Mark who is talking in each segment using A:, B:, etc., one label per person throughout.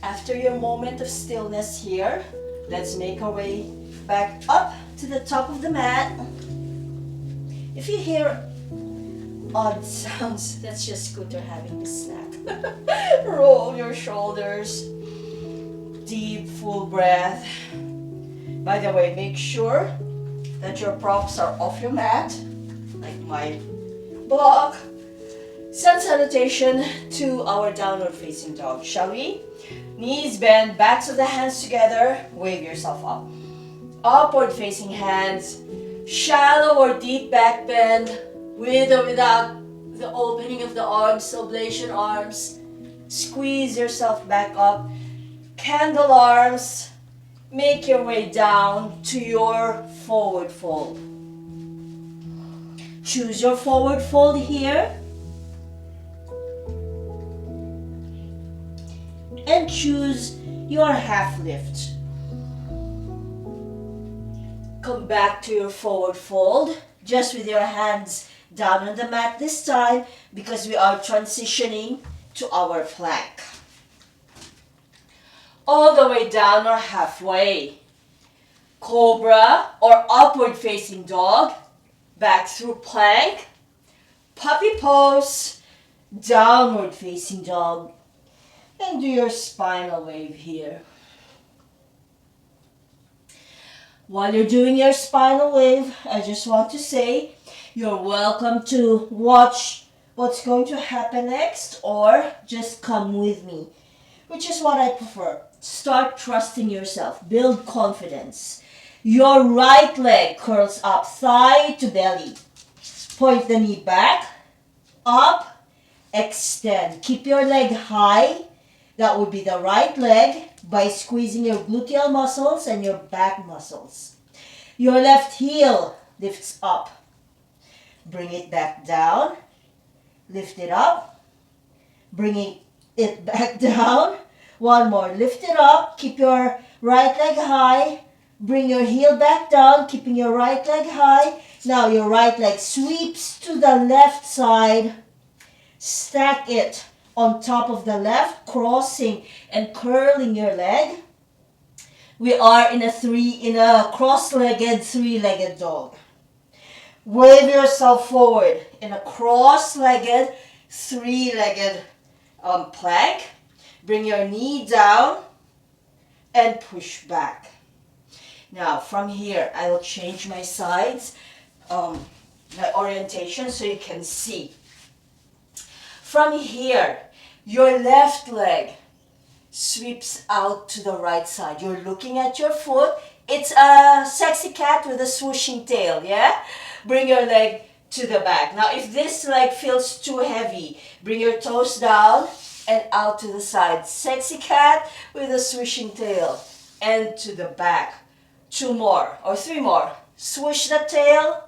A: After your moment of stillness here, let's make our way back up to the top of the mat. If you hear odd sounds, that's just Scooter having a snack. Roll your shoulders. Deep, full breath. By the way, make sure that your props are off your mat, like my block. Sun salutation to our downward facing dog, shall we? Knees bend, backs of the hands together, wave yourself up. Upward facing hands, shallow or deep back bend, with or without the opening of the arms, oblation arms. Squeeze yourself back up. Candle arms, make your way down to your forward fold. Choose your forward fold here. And choose your half lift. Come back to your forward fold, just with your hands down on the mat this time, because we are transitioning to our plank. All the way down or halfway. Cobra or upward facing dog, back through plank, puppy pose, downward facing dog, and do your spinal wave here. While you're doing your spinal wave, I just want to say you're welcome to watch what's going to happen next or just come with me, which is what I prefer. Start trusting yourself. Build confidence. Your right leg curls up, thigh to belly. Point the knee back, up, extend. Keep your leg high. That would be the right leg by squeezing your gluteal muscles and your back muscles. Your left heel lifts up. Bring it back down. Lift it up. Bring it back down. One more. Lift it up. Keep your right leg high. Bring your heel back down, keeping your right leg high. Now your right leg sweeps to the left side. Stack it on top of the left, crossing and curling your leg. We are in a cross-legged, three-legged dog. Wave yourself forward in a cross-legged, three-legged plank. Bring your knee down and push back. Now from here, I will change my sides, my orientation so you can see. From here, your left leg sweeps out to the right side. You're looking at your foot. It's a sexy cat with a swooshing tail, yeah? Bring your leg to the back. Now if this leg feels too heavy, bring your toes down and out to the side. Sexy cat with a swooshing tail and to the back. 2 more or 3 more. Swish the tail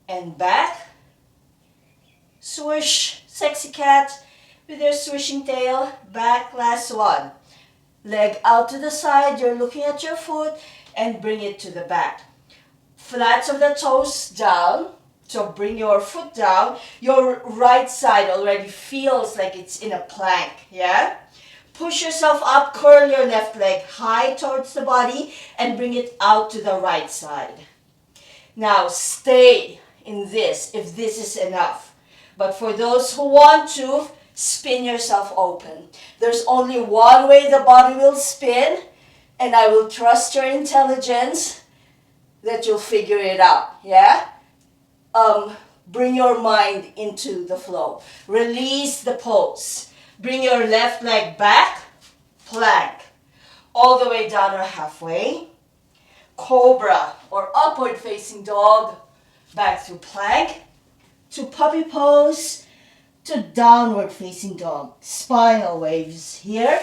A: and back. Swish, sexy cat with your swishing tail, back. Last one. Leg out to the side, you're looking at your foot and bring it to the back. Flats of the toes down, so bring your foot down. Your right side already feels like it's in a plank, yeah? Push yourself up, curl your left leg high towards the body and bring it out to the right side. Now stay in this if this is enough. But for those who want to, spin yourself open. There's only one way the body will spin, and I will trust your intelligence that you'll figure it out, yeah? Bring your mind into the flow. Release the pose. Bring your left leg back, plank, all the way down or halfway. Cobra or upward facing dog, back through plank, to puppy pose, to downward facing dog. Spinal waves here.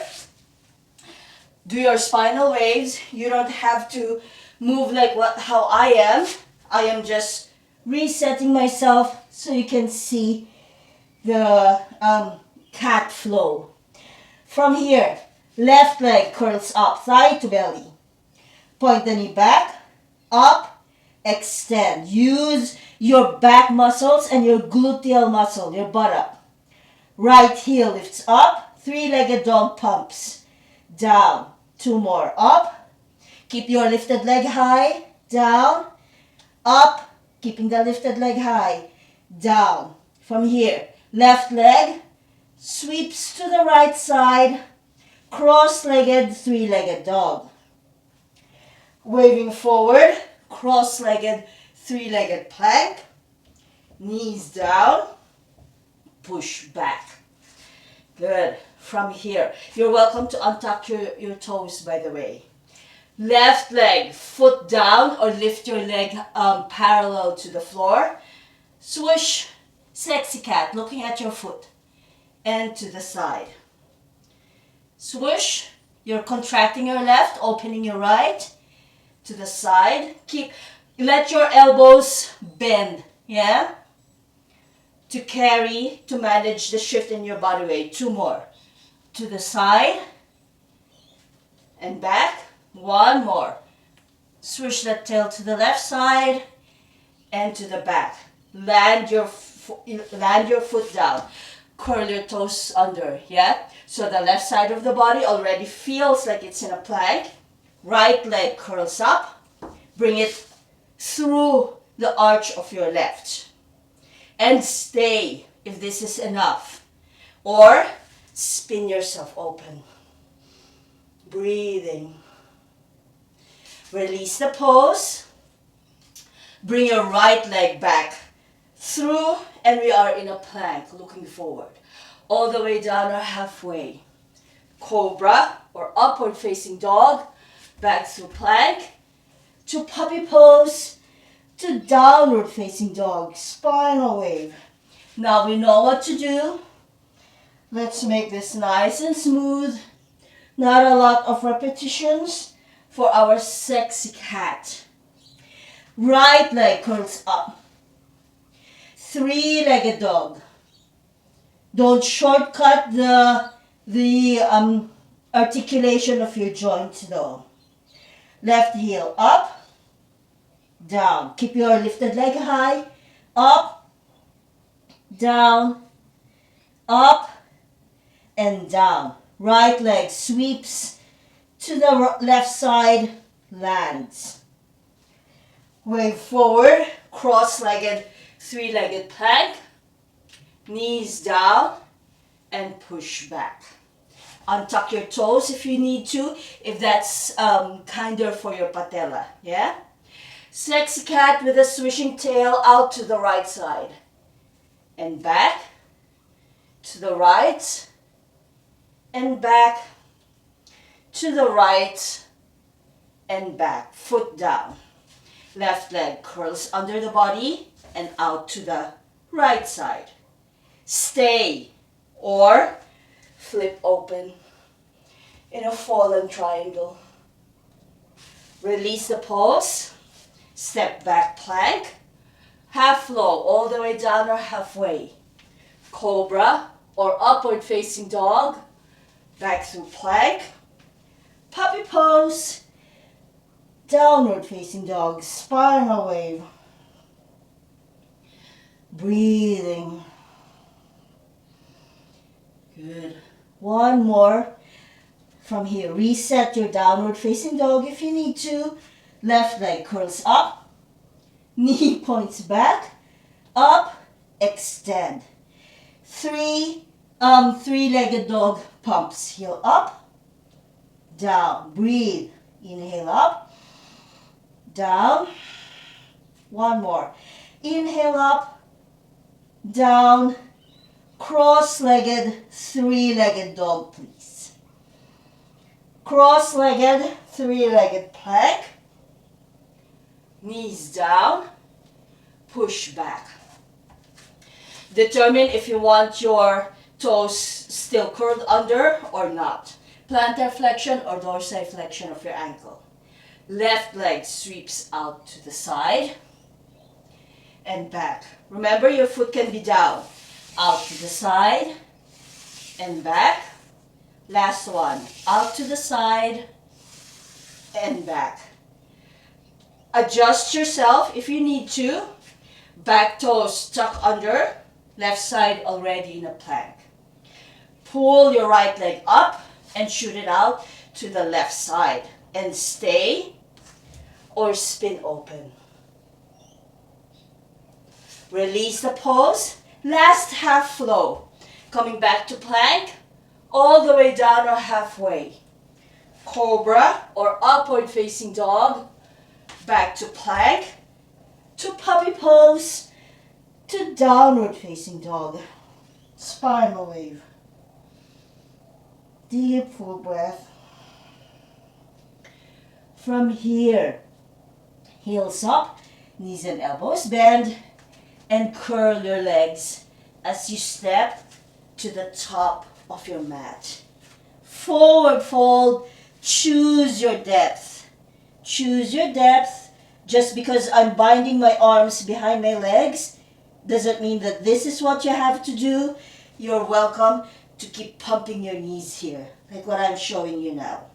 A: Do your spinal waves. You don't have to move like how I am. I am just resetting myself so you can see the cat flow. From here, left leg curls up, thigh to belly. Point the knee back, up, extend. Use your back muscles and your gluteal muscle, your buttock. Right heel lifts up, three-legged dog pumps. down. 2 more, up. Keep your lifted leg high, down, up. Keeping the lifted leg high, down. From here, left leg sweeps to the right side, cross-legged, three-legged dog. Waving forward, cross-legged, three-legged plank, knees down, push back. Good. From here, you're welcome to untuck your toes, by the way. Left leg, foot down, or lift your leg parallel to the floor. Swoosh, sexy cat, looking at your foot. And to the side. Swoosh, you're contracting your left, opening your right. To the side. Let your elbows bend, yeah? To manage the shift in your body weight. 2 more. To the side. And back. 1 more. Switch that tail to the left side. And to the back. Land your foot down. Curl your toes under, yeah? So the left side of the body already feels like it's in a plank. Right leg curls up. Bring it through the arch of your left. And stay if this is enough. Or spin yourself open. Breathing. Release the pose. Bring your right leg back through, and we are in a plank, looking forward. All the way down or halfway. Cobra or upward facing dog. Back through plank. To puppy pose. To downward facing dog. Spinal wave. Now we know what to do. Let's make this nice and smooth. Not a lot of repetitions for our sexy cat. Right leg curls up. Three-legged dog. Don't shortcut the articulation of your joints though. Left heel up, down. Keep your lifted leg high. Up, down, up, and down. Right leg sweeps to the left side, lands. Wave forward, cross-legged, three-legged plank. Knees down and push back. Untuck your toes if you need to, if that's kinder for your patella, yeah? Sexy cat with a swishing tail out to the right side. And back, to the right, and back, to the right, and back. Foot down. Left leg curls under the body and out to the right side. Stay or flip open in a fallen triangle. Release the pose. Step back plank. Half flow all the way down or halfway. Cobra or upward facing dog. Back through plank. Puppy pose. Downward facing dog. Spinal wave. Breathing. Good. 1 more. From here, reset your downward facing dog if you need to. Left leg curls up. Knee points back. Up. Extend. Three-legged dog pumps. Heel up. Down. Breathe. Inhale up. Down. 1 more. Inhale up. Down. Cross-legged, three-legged dog, please. Cross-legged, three-legged plank. Knees down. Push back. Determine if you want your toes still curled under or not. Plantar flexion or dorsiflexion of your ankle. Left leg sweeps out to the side and back. Remember, your foot can be down. Out to the side and back. Last one. Out to the side and back. Adjust yourself if you need to. Back toes tuck under. Left side already in a plank. Pull your right leg up and shoot it out to the left side and stay or spin open. Release the pose. Last half flow. Coming back to plank, all the way down or halfway. Cobra or upward facing dog. Back to plank, to puppy pose, to downward facing dog. Spinal wave. Deep full breath. From here, heels up, knees and elbows bend, and curl your legs as you step to the top of your mat. Forward fold, choose your depth. Choose your depth. Just because I'm binding my arms behind my legs doesn't mean that this is what you have to do. You're welcome to keep pumping your knees here, like what I'm showing you now.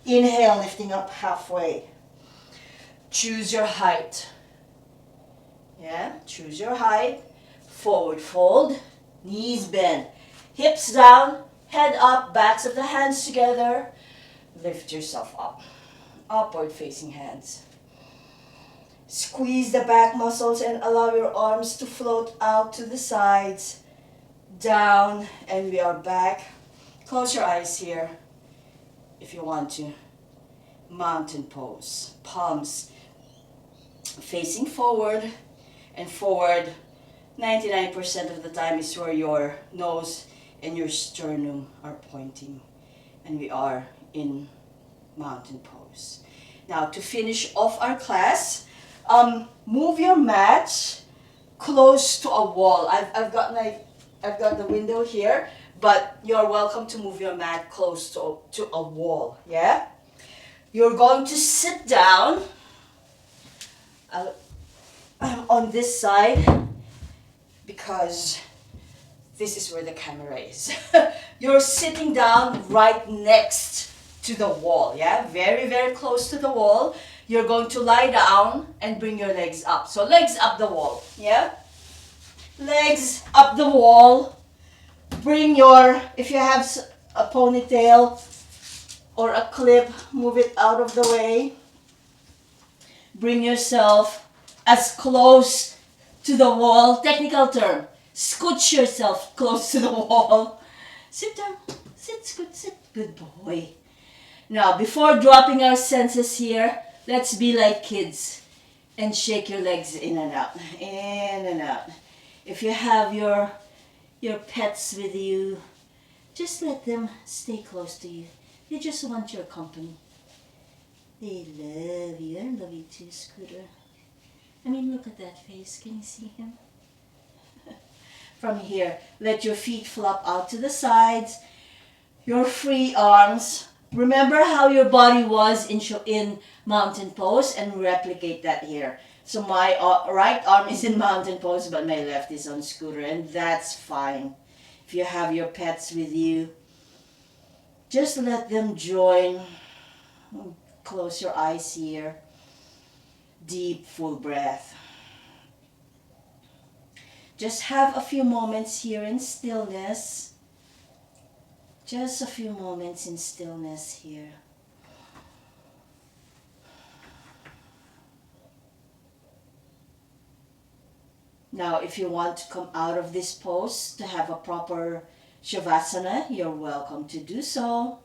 A: Inhale, lifting up halfway. Choose your height. Yeah, choose your height. Forward fold, knees bend, hips down, head up, backs of the hands together. Lift yourself up. Upward facing hands. Squeeze the back muscles and allow your arms to float out to the sides. Down, and we are back. Close your eyes here if you want to. Mountain pose. Palms facing forward, and forward 99% of the time is where your nose and your sternum are pointing, and we are in mountain pose. Now, to finish off our class, move your mat close to a wall. I've got the window here, but you're welcome to move your mat close to a wall. Yeah. You're going to sit down on this side because this is where the camera is. You're sitting down right next to the wall, yeah? Very, very close to the wall. You're going to lie down and bring your legs up. So legs up the wall, yeah? Legs up the wall. Bring your, if you have a ponytail or a clip, move it out of the way. Bring yourself as close to the wall. Technical term. Scooch yourself close to the wall. Sit down. Sit, scoot, sit. Good boy. Now, before dropping our senses here, let's be like kids and shake your legs in and out. In and out. If you have your pets with you, just let them stay close to you. They just want your company. They love you. I love you too, Scooter. I mean, look at that face. Can you see him? From here, let your feet flop out to the sides. Your free arms. Remember how your body was in mountain pose, and replicate that here. So my right arm is in mountain pose, but my left is on Scooter, and that's fine. If you have your pets with you, just let them join. Close your eyes here. Deep, full breath. Just have a few moments here in stillness. Just a few moments in stillness here. Now, if you want to come out of this pose to have a proper Shavasana, you're welcome to do so.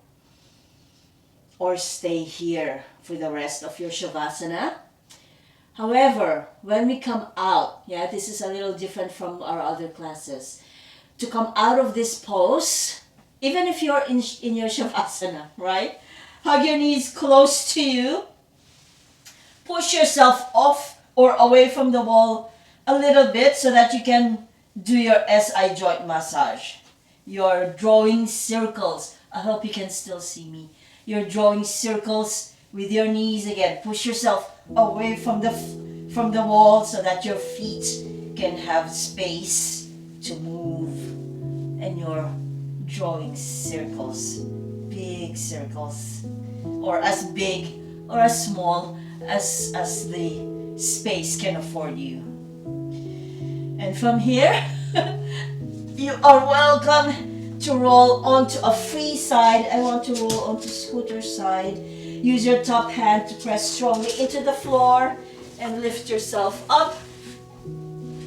A: Or stay here for the rest of your Shavasana. However, when we come out, yeah, this is a little different from our other classes. To come out of this pose, even if you're in your Shavasana, right? Hug your knees close to you. Push yourself off or away from the wall a little bit so that you can do your SI joint massage. You're drawing circles. I hope you can still see me. You're drawing circles with your knees again. Push yourself away from the wall so that your feet can have space to move. And you're drawing circles, big circles, or as big or as small as the space can afford you. And from here, you are welcome to roll onto a free side. I want to roll onto scooter side. Use your top hand to press strongly into the floor and lift yourself up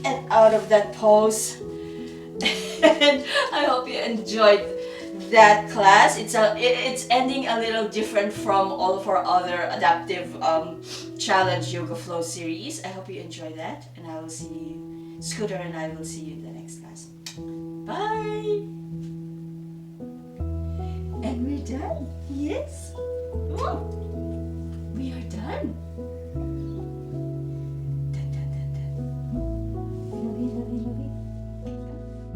A: and out of that pose. And I hope you enjoyed that class. It's ending a little different from all of our other adaptive challenge yoga flow series. I hope you enjoy that, and I will see you, Scooter and I will see you in the next class. Bye. And we're done. Yes. We are done.